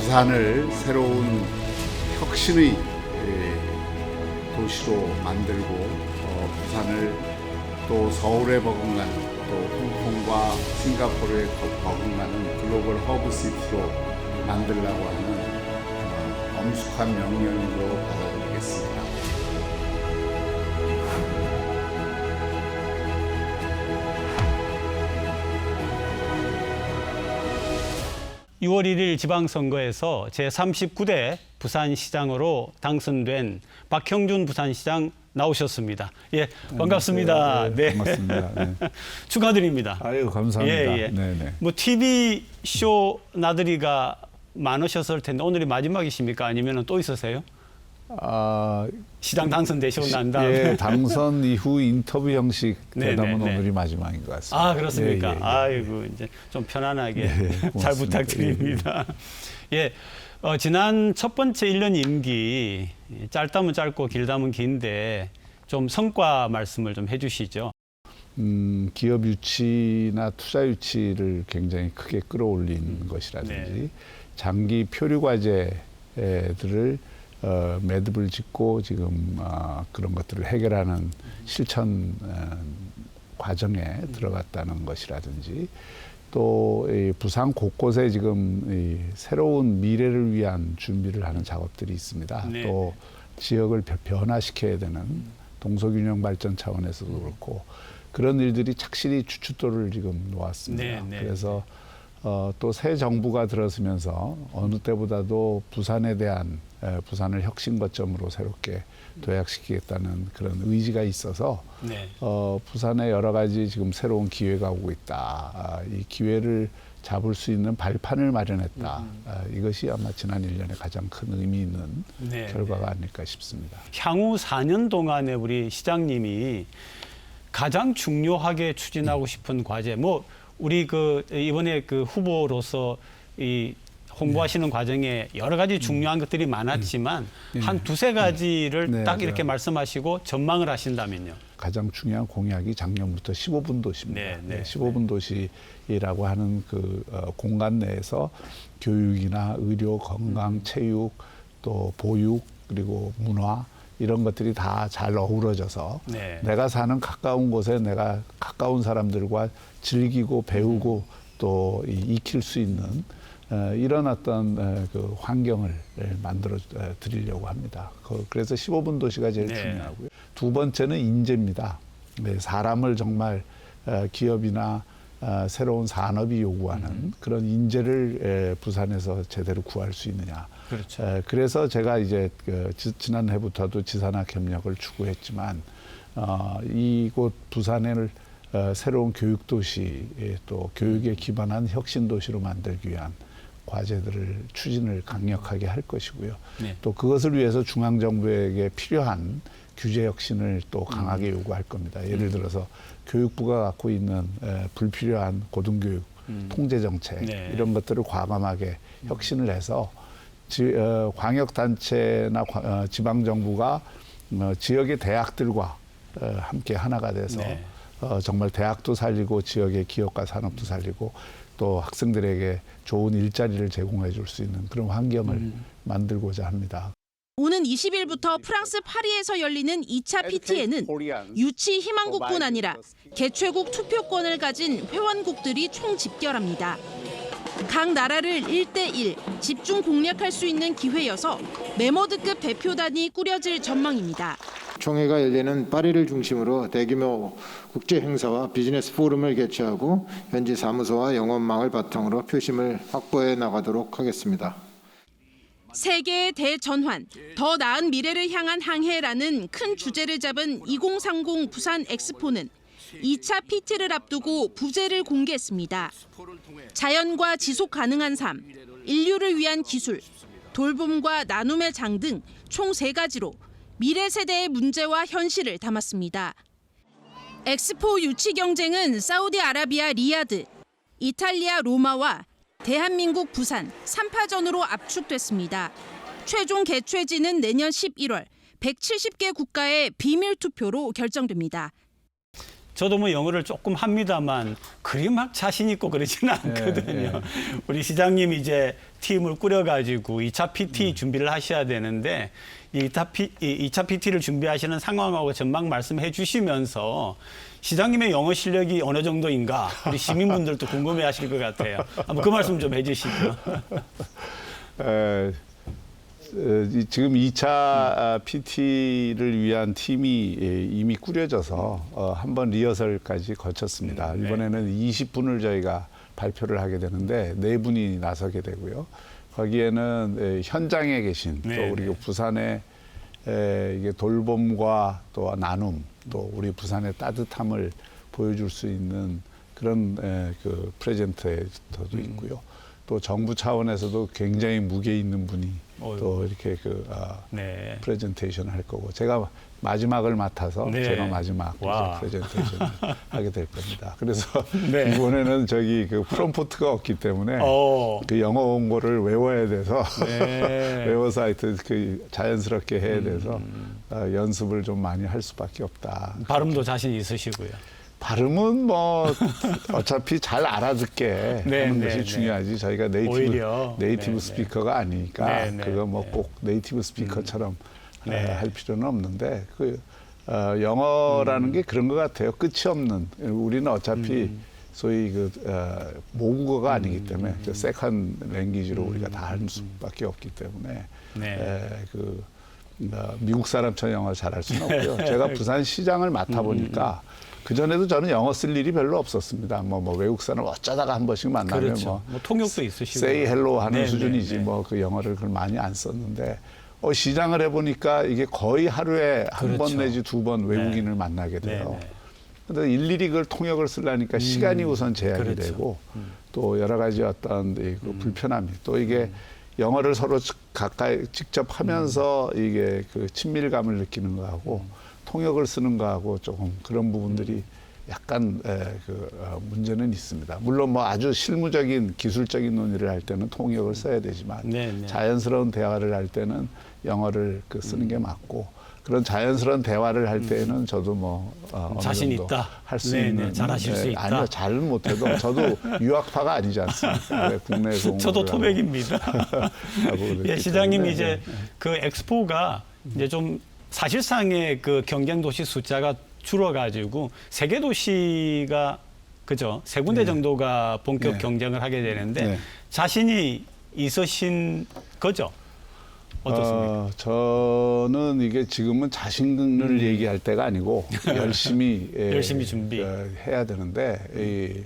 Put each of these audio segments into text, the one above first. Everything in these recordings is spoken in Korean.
부산을 새로운 혁신의 도시로 만들고 부산을 또 서울에 버금가는 또 홍콩과 싱가포르에 버금가는 글로벌 허브 시티로 만들려고 하는 엄숙한 명령으로 받아들이겠습니다. 6월 1일 지방선거에서 제39대 부산시장으로 당선된 박형준 부산시장 나오셨습니다. 예, 반갑습니다. 네, 반갑습니다. 네. 축하드립니다. 아유, 감사합니다. 예. 네네. 뭐 TV 쇼 나들이가 많으셨을 텐데 오늘이 마지막이십니까? 아니면 또 있으세요? 시장 당선되시고 난 다음에. 예, 당선 이후 인터뷰 형식 대담은 네네. 오늘이 마지막인 것 같습니다. 아, 그렇습니까? 예. 아이고, 이제 좀 편안하게 잘 고맙습니다. 부탁드립니다. 예. 지난 첫 번째 1년 임기, 짧다면 짧고 길다면 긴데 좀 성과 말씀을 좀 해주시죠. 기업 유치나 투자 유치를 굉장히 크게 끌어올린 것이라든지 네. 장기 표류 과제들을 매듭을 짓고 지금 그런 것들을 해결하는 실천 과정에 들어갔다는 것이라든지 또 이 부산 곳곳에 지금 이 새로운 미래를 위한 준비를 하는 작업들이 있습니다. 네. 또 지역을 변화시켜야 되는 동서균형 발전 차원에서도 그렇고 그런 일들이 착실히 주춧돌을 지금 놓았습니다. 네. 그래서 또 새 정부가 들어서면서 어느 때보다도 부산에 대한 부산을 혁신 거점으로 새롭게 도약시키겠다는 그런 의지가 있어서 네. 부산에 여러 가지 지금 새로운 기회가 오고 있다. 이 기회를 잡을 수 있는 발판을 마련했다. 이것이 아마 지난 1년에 가장 큰 의미 있는 네. 결과가 아닐까 싶습니다. 향후 4년 동안에 우리 시장님이 가장 중요하게 추진하고 싶은 과제, 뭐 우리 이번에 후보로서 이 홍보하시는 과정에 여러 가지 중요한 것들이 많았지만 한 두세 가지를 네, 딱 네. 이렇게 말씀하시고 전망을 하신다면요. 가장 중요한 공약이 작년부터 15분 도시입니다. 네. 15분 도시라고 하는 공간 내에서 교육이나 의료, 건강, 체육, 또 보육, 그리고 문화 이런 것들이 다 잘 어우러져서 네. 내가 사는 가까운 곳에 내가 가까운 사람들과 즐기고 배우고 또 익힐 수 있는 이런 어떤 그 환경을 만들어 드리려고 합니다. 그래서 15분 도시가 제일 네. 중요하고요. 두 번째는 인재입니다. 네, 사람을 정말 기업이나 새로운 산업이 요구하는 그런 인재를 부산에서 제대로 구할 수 있느냐. 그렇죠. 그래서 제가 이제 지난해부터도 지산학 협력을 추구했지만 이곳 부산을 새로운 교육 도시 또 교육에 기반한 혁신 도시로 만들기 위한 과제들을 추진을 강력하게 할 것이고요. 네. 또 그것을 위해서 중앙정부에게 필요한 규제 혁신을 또 강하게 요구할 겁니다. 예를 들어서 교육부가 갖고 있는 불필요한 고등교육 통제 정책 네. 이런 것들을 과감하게 혁신을 해서 광역단체나 지방정부가 지역의 대학들과 함께 하나가 돼서 네. 정말 대학도 살리고 지역의 기업과 산업도 살리고 또 학생들에게 좋은 일자리를 제공해 줄 수 있는 그런 환경을 만들고자 합니다. 오는 20일부터 프랑스 파리에서 열리는 2차 PT에는 유치 희망국뿐 아니라 개최국 투표권을 가진 회원국들이 총집결합니다. 각 나라를 1대1 집중 공략할 수 있는 기회여서 메모드급 대표단이 꾸려질 전망입니다. 총회가 열리는 파리를 중심으로 대규모 국제 행사와 비즈니스 포럼을 개최하고 현지 사무소와 영업망을 바탕으로 표심을 확보해 나가도록 하겠습니다. 세계의 대전환, 더 나은 미래를 향한 항해라는 큰 주제를 잡은 2030 부산 엑스포는 2차 PT를 앞두고 부제를 공개했습니다. 자연과 지속 가능한 삶, 인류를 위한 기술, 돌봄과 나눔의 장 등 총 3가지로 미래 세대의 문제와 현실을 담았습니다. 엑스포 유치 경쟁은 사우디아라비아 리야드, 이탈리아 로마와 대한민국 부산 3파전으로 압축됐습니다. 최종 개최지는 내년 11월 170개 국가의 비밀 투표로 결정됩니다. 저도 뭐 영어를 조금 합니다만 그리 막 자신 있고 그러지는 않거든요. 우리 시장님이 이제 팀을 꾸려가지고 2차 PT 준비를 하셔야 되는데 이 2차 PT를 준비하시는 상황하고 전망 말씀해 주시면서 시장님의 영어 실력이 어느 정도인가 우리 시민분들도 궁금해하실 것 같아요. 한번 그 말씀 좀 해주시죠. 지금 2차 PT를 위한 팀이 이미 꾸려져서 한번 리허설까지 거쳤습니다. 네. 이번에는 20분을 저희가 발표를 하게 되는데 4분이 나서게 되고요. 거기에는 현장에 계신 또 네, 우리 네. 부산의 이게 돌봄과 또 나눔 또 우리 부산의 따뜻함을 보여줄 수 있는 그런 그 프레젠테이터도 있고요. 또 정부 차원에서도 굉장히 무게 있는 분이 또 이렇게 네. 프레젠테이션을 할 거고 제가 마지막을 맡아서 네. 제가 마지막 와. 프레젠테이션을 하게 될 겁니다. 그래서 네. 이번에는 저기 그 프롬프트가 없기 때문에 어. 그 영어 원고를 외워야 돼서 네. 외워서 하여튼 그 자연스럽게 해야 돼서 연습을 좀 많이 할 수밖에 없다. 발음도 자신 있으시고요. 발음은 뭐 어차피 잘 알아듣게 네, 하는 네, 것이 네. 중요하지. 저희가 오히려. 네이티브 네, 스피커가 아니니까 네, 네, 그거 뭐 네. 꼭 네이티브 스피커처럼 네. 할 필요는 없는데 그 영어라는 게 그런 것 같아요. 끝이 없는. 우리는 어차피 소위 그 모국어가 아니기 때문에 그 세컨 랭귀지로 우리가 다 할 수밖에 없기 때문에 네. 미국 사람처럼 영어 잘할 수는 없고요. 제가 부산 시장을 맡아 보니까 그 전에도 저는 영어 쓸 일이 별로 없었습니다. 뭐 외국 사람 어쩌다가 한 번씩 만나면 그렇죠. 뭐 통역도 있으시고. say hello 하는 네, 수준이지 네, 네. 뭐 그 영어를 그걸 많이 안 썼는데 시장을 해보니까 이게 거의 하루에 한 번 그렇죠. 내지 2번 외국인을 만나게 돼요. 네, 네. 근데 일일이 그걸 통역을 쓰려니까 시간이 우선 제약이 그렇죠. 되고 또 여러 가지 어떤 그 불편함이 또 이게 영어를 서로 가까이 직접 하면서 이게 그 친밀감을 느끼는 거하고 통역을 쓰는 거하고 조금 그런 부분들이 약간 문제는 있습니다. 물론 뭐 아주 실무적인 기술적인 논의를 할 때는 통역을 써야 되지만 네, 네. 자연스러운 대화를 할 때는 영어를 쓰는 게 맞고 그런 자연스러운 대화를 할 때에는 저도 뭐 어느 자신 정도 있다. 할 수 네, 네. 있는 잘하실 수 있다. 아니요, 잘은 못해도 저도 유학파가 아니지 않습니까? 왜 국내에서 온 저도 거를 토백입니다. 하고 그랬기 예, 시장님 때문에. 이제 그 엑스포가 이제 좀 사실상의 그 경쟁 도시 숫자가 줄어가지고 세 개 도시가 그죠? 세 군데 정도가 본격 네. 경쟁을 하게 되는데 네. 자신이 있으신 거죠? 어떻습니까? 저는 이게 지금은 자신을 얘기할 때가 아니고 열심히 열심히 준비. 해야 되는데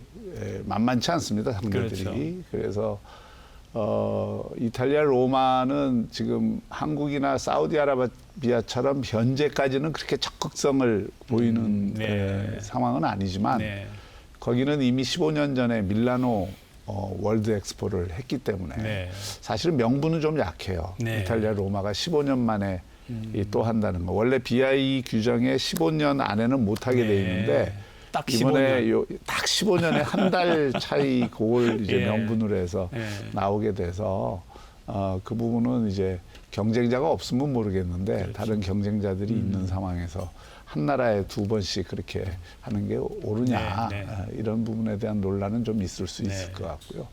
만만치 않습니다 상대들이. 그렇죠. 그래서 이탈리아 로마는 지금 한국이나 사우디아라비아처럼 현재까지는 그렇게 적극성을 보이는 네. 상황은 아니지만 네. 거기는 이미 15년 전에 밀라노 월드 엑스포를 했기 때문에 네. 사실은 명분은 좀 약해요. 네. 이탈리아 로마가 15년 만에 또 한다는 거. 원래 BIE 규정에 15년 안에는 못하게 돼 있는데 네. 딱 이번에 15년. 딱 15년에 한 달 차이 그걸 이제 예. 명분으로 해서 예. 나오게 돼서 그 부분은 이제 경쟁자가 없으면 모르겠는데 그렇죠. 다른 경쟁자들이 있는 상황에서 한 나라에 2번씩 그렇게 하는 게 옳으냐 네, 네. 이런 부분에 대한 논란은 좀 있을 수 있을 네. 것 같고요.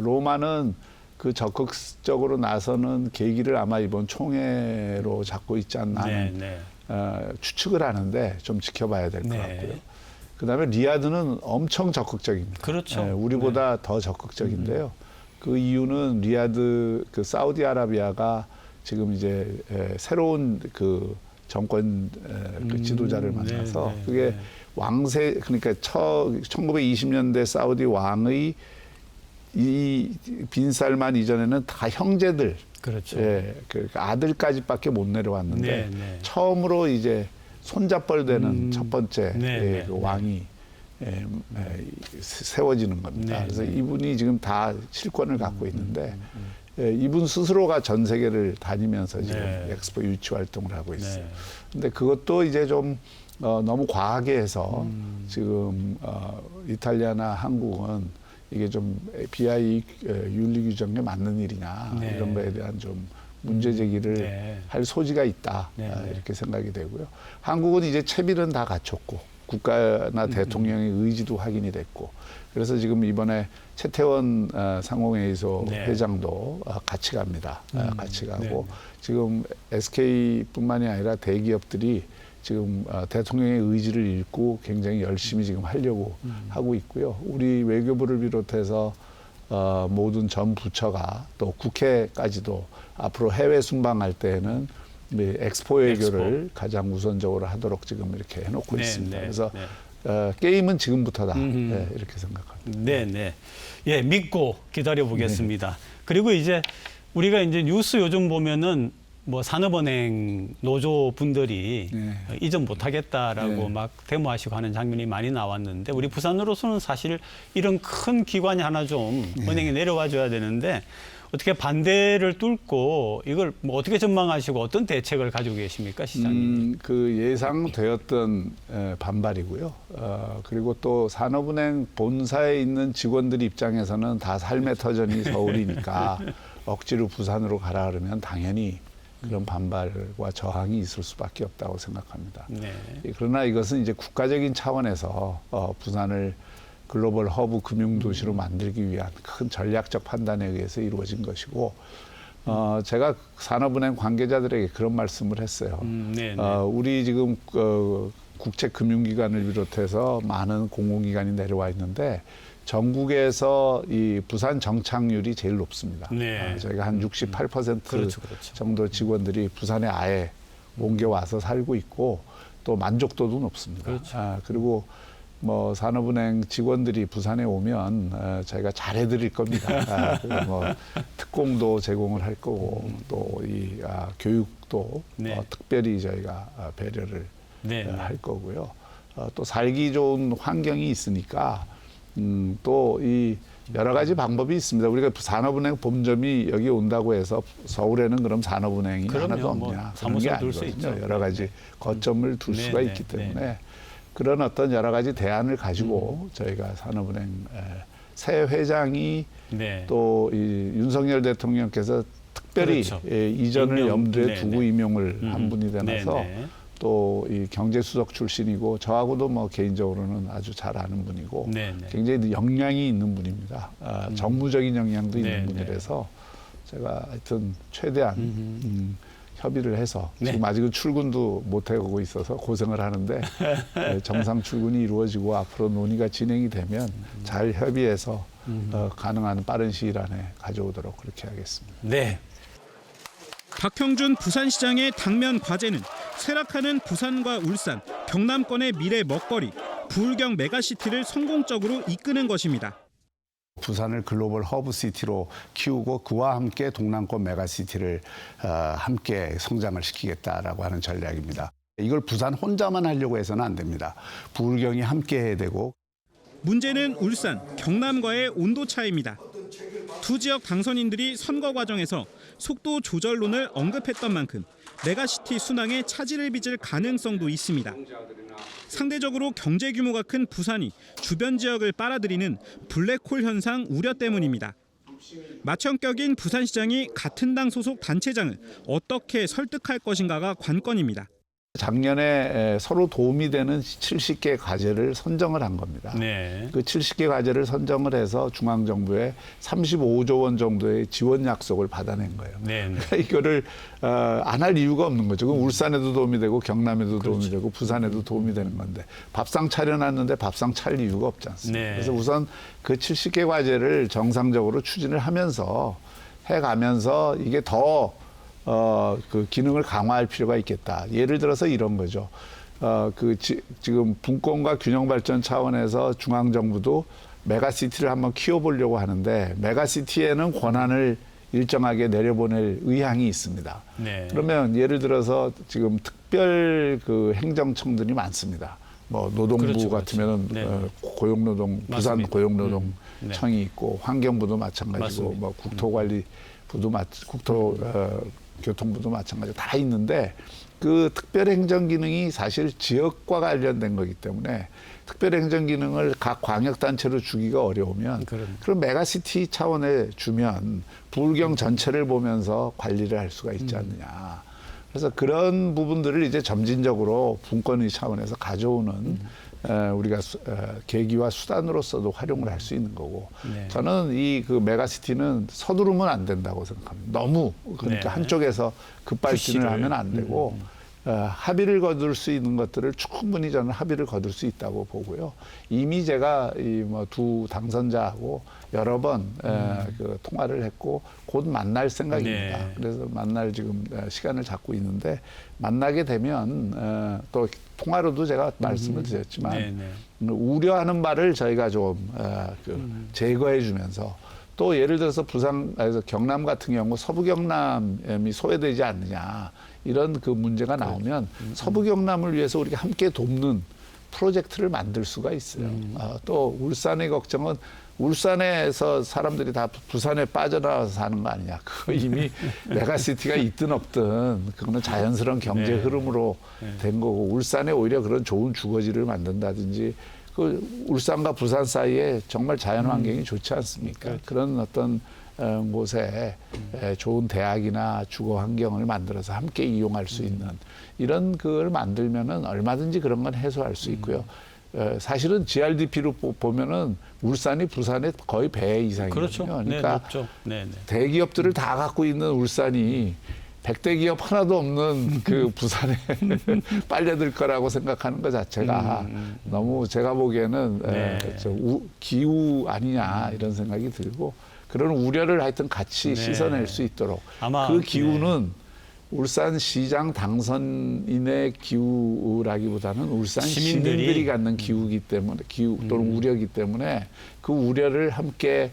로마는 그 적극적으로 나서는 계기를 아마 이번 총회로 잡고 있지 않나 하는 네. 추측을 하는데 좀 지켜봐야 될 것 네. 같고요. 그다음에 리야드는 엄청 적극적입니다. 그렇죠. 우리보다 더 적극적인데요. 그 이유는 리야드 그 사우디아라비아가 지금 이제 새로운 그 정권 그 지도자를 만나서 네, 네, 그게 네. 왕세 그러니까 1920년대 사우디 왕의 이 빈살만 이전에는 다 형제들 그렇죠. 그 아들까지밖에 못 내려왔는데 네, 네. 처음으로 이제 손잡벌 되는 첫 번째 네, 네, 그 네. 왕이 세워지는 겁니다. 네, 그래서 네. 이분이 지금 다 실권을 갖고 있는데 이분 스스로가 전 세계를 다니면서 지금 네. 엑스포 유치 활동을 하고 있어요. 네. 근데 그것도 이제 좀 너무 과하게 해서 지금 이탈리아나 한국은 이게 좀 BI 윤리 규정에 맞는 일이냐 네. 이런 거에 대한 좀 문제 제기를 네. 할 소지가 있다 네, 네. 이렇게 생각이 되고요. 한국은 이제 채비는 다 갖췄고 국가나 대통령의 의지도 확인이 됐고 그래서 지금 이번에 최태원 상공회의소 네. 회장도 같이 갑니다. 같이 가고 네. 지금 SK뿐만이 아니라 대기업들이 지금 대통령의 의지를 읽고 굉장히 열심히 지금 하려고 하고 있고요. 우리 외교부를 비롯해서 모든 전 부처가 또 국회까지도 앞으로 해외 순방할 때에는 엑스포 외교를 가장 우선적으로 하도록 지금 이렇게 해놓고 네, 있습니다. 네, 그래서 네. 게임은 지금부터다 네, 이렇게 생각합니다. 네, 네. 예, 믿고 기다려 보겠습니다. 그리고 이제 우리가 이제 뉴스 요즘 보면은 뭐 산업은행 노조 분들이 네. 이전 못 하겠다라고 네. 막 데모하시고 하는 장면이 많이 나왔는데 우리 부산으로서는 사실 이런 큰 기관이 하나 좀 은행에 내려와 줘야 되는데 어떻게 반대를 뚫고 이걸 뭐 어떻게 전망하시고 어떤 대책을 가지고 계십니까, 시장님? 그 예상되었던 반발이고요. 그리고 또 산업은행 본사에 있는 직원들 입장에서는 다 삶의 터전이 서울이니까 억지로 부산으로 가라 그러면 당연히 그런 반발과 저항이 있을 수밖에 없다고 생각합니다. 네. 그러나 이것은 이제 국가적인 차원에서 부산을 글로벌 허브 금융도시로 만들기 위한 큰 전략적 판단에 의해서 이루어진 것이고 제가 산업은행 관계자들에게 그런 말씀을 했어요. 네, 네. 우리 지금 국책금융기관을 비롯해서 많은 공공기관이 내려와 있는데 전국에서 이 부산 정착률이 제일 높습니다. 네. 저희가 한 68% 그렇죠, 그렇죠. 정도 직원들이 부산에 아예 옮겨와서 살고 있고 또 만족도도 높습니다. 그렇죠. 그리고 뭐 산업은행 직원들이 부산에 오면 저희가 잘해드릴 겁니다. 뭐 특공도 제공을 할 거고 또 이 교육도 네. 특별히 저희가 배려를 네, 네. 할 거고요. 또 살기 좋은 환경이 있으니까 또 이 여러 가지 방법이 있습니다. 우리가 산업은행 본점이 여기 온다고 해서 서울에는 그럼 산업은행이 그럼요. 하나도 뭐 없냐. 그런 게 사무소를 둘 수 아니거든요. 있죠. 여러 가지 거점을 둘 네, 수가 네, 있기 네. 때문에 그런 어떤 여러 가지 대안을 가지고 저희가 산업은행 새 회장이 네. 또 이 윤석열 대통령께서 특별히 그렇죠. 이전을 임명, 염두에 네, 두고 네. 임명을 한 분이 되면서 네, 네. 또 이 경제수석 출신이고 저하고도 뭐 개인적으로는 아주 잘 아는 분이고 네, 네. 굉장히 역량이 있는 분입니다. 정무적인 역량도 네, 있는 네. 분이라서 제가 하여튼 최대한 협의를 해서 네. 지금 아직은 출근도 못 해오고 있어서 고생을 하는데 정상 출근이 이루어지고 앞으로 논의가 진행이 되면 잘 협의해서 가능한 빠른 시일 안에 가져오도록 그렇게 하겠습니다. 네. 박형준 부산시장의 당면 과제는 쇠락하는 부산과 울산, 경남권의 미래 먹거리, 부울경 메가시티를 성공적으로 이끄는 것입니다. 부산을 글로벌 허브시티로 키우고 그와 함께 동남권 메가시티를 함께 성장을 시키겠다라고 하는 전략입니다. 이걸 부산 혼자만 하려고 해서는 안 됩니다. 부울경이 함께 해야 되고. 문제는 울산, 경남과의 온도 차이입니다. 두 지역 당선인들이 선거 과정에서 속도 조절론을 언급했던 만큼 메가시티 순항에 차질을 빚을 가능성도 있습니다. 상대적으로 경제 규모가 큰 부산이 주변 지역을 빨아들이는 블랙홀 현상 우려 때문입니다. 맏형격인 부산시장이 같은 당 소속 단체장을 어떻게 설득할 것인가가 관건입니다. 작년에 서로 도움이 되는 70개 과제를 선정을 한 겁니다. 네. 그 70개 과제를 선정을 해서 중앙정부에 35조 원 정도의 지원 약속을 받아낸 거예요. 네, 네. 그러니까 이거를 안 할 이유가 없는 거죠. 그럼 울산에도 도움이 되고 경남에도 도움이 되고 부산에도 도움이 되는 건데 밥상 차려놨는데 밥상 차릴 이유가 없지 않습니까? 네. 그래서 우선 그 70개 과제를 정상적으로 추진을 하면서 해가면서 이게 더 그 기능을 강화할 필요가 있겠다. 예를 들어서 이런 거죠. 지금 분권과 균형 발전 차원에서 중앙 정부도 메가시티를 한번 키워보려고 하는데 메가시티에는 권한을 일정하게 내려보낼 의향이 있습니다. 네. 그러면 예를 들어서 지금 특별 그 행정청들이 많습니다. 뭐 노동부 그렇죠, 같으면은 그렇죠. 네. 고용노동 부산 맞습니다. 고용노동청이 네. 있고 환경부도 마찬가지고 맞습니다. 뭐 국토관리부도 교통부도 마찬가지고 다 있는데 그 특별행정 기능이 사실 지역과 관련된 거기 때문에 특별행정 기능을 각 광역단체로 주기가 어려우면 그럼 메가시티 차원에 주면 부울경 전체를 보면서 관리를 할 수가 있지 않느냐. 그래서 그런 부분들을 이제 점진적으로 분권의 차원에서 가져오는 우리가 계기와 수단으로서도 활용을 할 수 있는 거고 네. 저는 이 그 메가시티는 서두르면 안 된다고 생각합니다. 너무 그러니까 네. 한쪽에서 급발진을 푸시를. 하면 안 되고 합의를 거둘 수 있는 것들을 충분히 저는 합의를 거둘 수 있다고 보고요. 이미 제가 이 뭐 두 당선자하고 여러 번 그 통화를 했고 곧 만날 생각입니다. 네. 그래서 만날 지금 시간을 잡고 있는데 만나게 되면 또 통화로도 제가 말씀을 드렸지만 네, 네. 우려하는 말을 저희가 좀 제거해 주면서 또 예를 들어서 부산에서 경남 같은 경우 서부 경남이 소외되지 않느냐 이런 그 문제가 나오면 서부 경남을 위해서 우리가 함께 돕는 프로젝트를 만들 수가 있어요. 또 울산의 걱정은 울산에서 사람들이 다 부산에 빠져나와서 사는 거 아니냐. 그거 이미 메가시티가 있든 없든 그거는 자연스러운 경제 네. 흐름으로 된 거고 울산에 오히려 그런 좋은 주거지를 만든다든지 그 울산과 부산 사이에 정말 자연 환경이 좋지 않습니까? 그런 어떤 곳에 좋은 대학이나 주거 환경을 만들어서 함께 이용할 수 있는 이런 걸 만들면은 얼마든지 그런 건 해소할 수 있고요. 사실은 GRDP로 보면은 울산이 부산의 거의 배 이상이거든요. 그렇죠. 그러니까 네, 높죠. 네, 네. 대기업들을 다 갖고 있는 울산이 100대 기업 하나도 없는 그 부산에 빨려들 거라고 생각하는 것 자체가 너무 제가 보기에는 네. 기우 아니냐 이런 생각이 들고 그런 우려를 하여튼 같이 네. 씻어낼 수 있도록 아마 그 기우는 울산시장 당선인의 기우라기보다는 울산 시민들이 갖는 기우기 때문에 기우 또는 우려이기 때문에 그 우려를 함께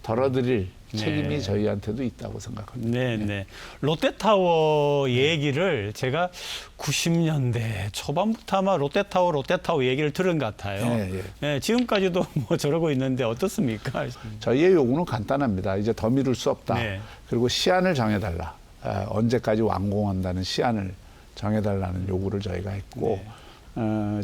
덜어드릴 책임이 저희한테도 있다고 생각합니다. 네, 네. 롯데타워 얘기를 제가 90년대 초반부터 아마 롯데타워 얘기를 들은 것 같아요. 네, 네, 지금까지도 뭐 저러고 있는데 어떻습니까? 저희의 요구는 간단합니다. 이제 더 미룰 수 없다. 네. 그리고 시한을 정해달라. 언제까지 완공한다는 시한을 정해달라는 요구를 저희가 했고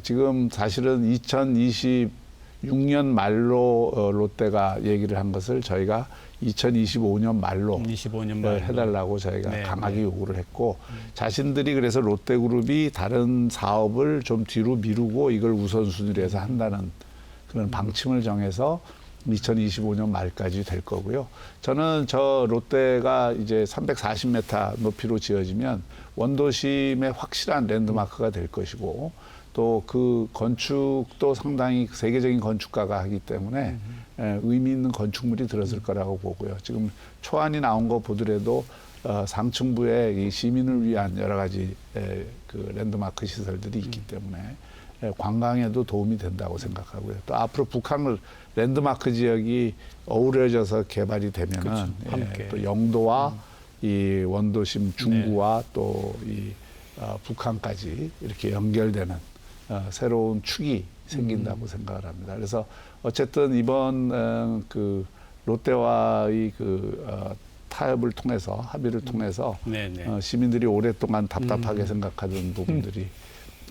지금 사실은 2026년 말로 롯데가 얘기를 한 것을 저희가 2025년 말로 25년 말로 해달라고 저희가 네, 강하게 요구를 했고 자신들이 그래서 롯데그룹이 다른 사업을 좀 뒤로 미루고 이걸 우선순위로 해서 한다는 그런 방침을 정해서 2025년 말까지 될 거고요. 저는 저 롯데가 이제 340m 높이로 지어지면 원도심의 확실한 랜드마크가 될 것이고 또 그 건축도 상당히 세계적인 건축가가 하기 때문에 의미 있는 건축물이 들어설 거라고 보고요. 지금 초안이 나온 거 보더라도 상층부에 이 시민을 위한 여러 가지 그 랜드마크 시설들이 있기 때문에 관광에도 도움이 된다고 생각하고요. 또 앞으로 북한을 랜드마크 지역이 어우러져서 개발이 되면은 그렇죠. 함께. 또 영도와 이 원도심 중구와 또 이 북한까지 이렇게 연결되는 새로운 축이 생긴다고 생각을 합니다. 그래서 어쨌든 이번 그 롯데와의 그 타협을 통해서 합의를 통해서 시민들이 오랫동안 답답하게 생각하던 부분들이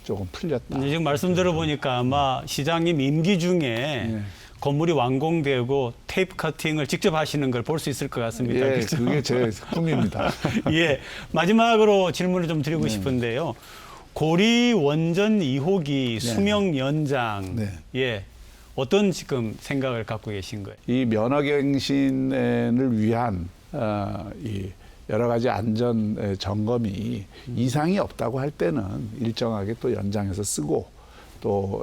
조금 풀렸다. 지금 말씀 들어보니까 아마 시장님 임기 중에 건물이 완공되고 테이프 커팅을 직접 하시는 걸 볼 수 있을 것 같습니다. 예, 그렇죠? 그게 제 꿈입니다. 예, 마지막으로 질문을 좀 드리고 싶은데요. 고리 원전 2호기 수명 연장, 예, 어떤 지금 생각을 갖고 계신 거예요? 이 면허갱신을 위한 이 여러 가지 안전 점검이 이상이 없다고 할 때는 일정하게 또 연장해서 쓰고 또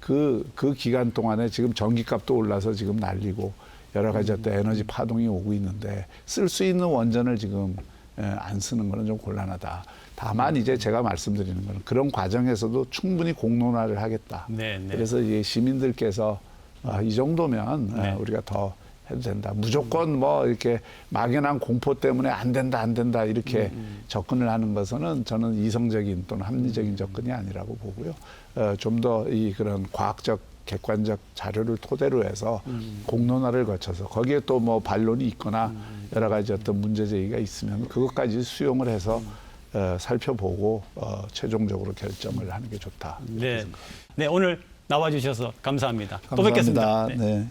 그 기간 동안에 지금 전기값도 올라서 지금 난리고 여러 가지 어떤 에너지 파동이 오고 있는데 쓸 수 있는 원전을 지금 안 쓰는 거는 좀 곤란하다. 다만 이제 제가 말씀드리는 거는 그런 과정에서도 충분히 공론화를 하겠다. 그래서 이제 시민들께서 이 정도면 우리가 더 해도 된다. 무조건 뭐 이렇게 막연한 공포 때문에 안 된다 이렇게 접근을 하는 것은 저는 이성적인 또는 합리적인 접근이 아니라고 보고요. 좀 더 이 그런 과학적 객관적 자료를 토대로 해서 공론화를 거쳐서 거기에 또 뭐 반론이 있거나 여러 가지 어떤 문제 제기가 있으면 그것까지 수용을 해서 살펴보고 최종적으로 결정을 하는 게 좋다. 네, 오늘 나와주셔서 감사합니다. 또 뵙겠습니다. 네.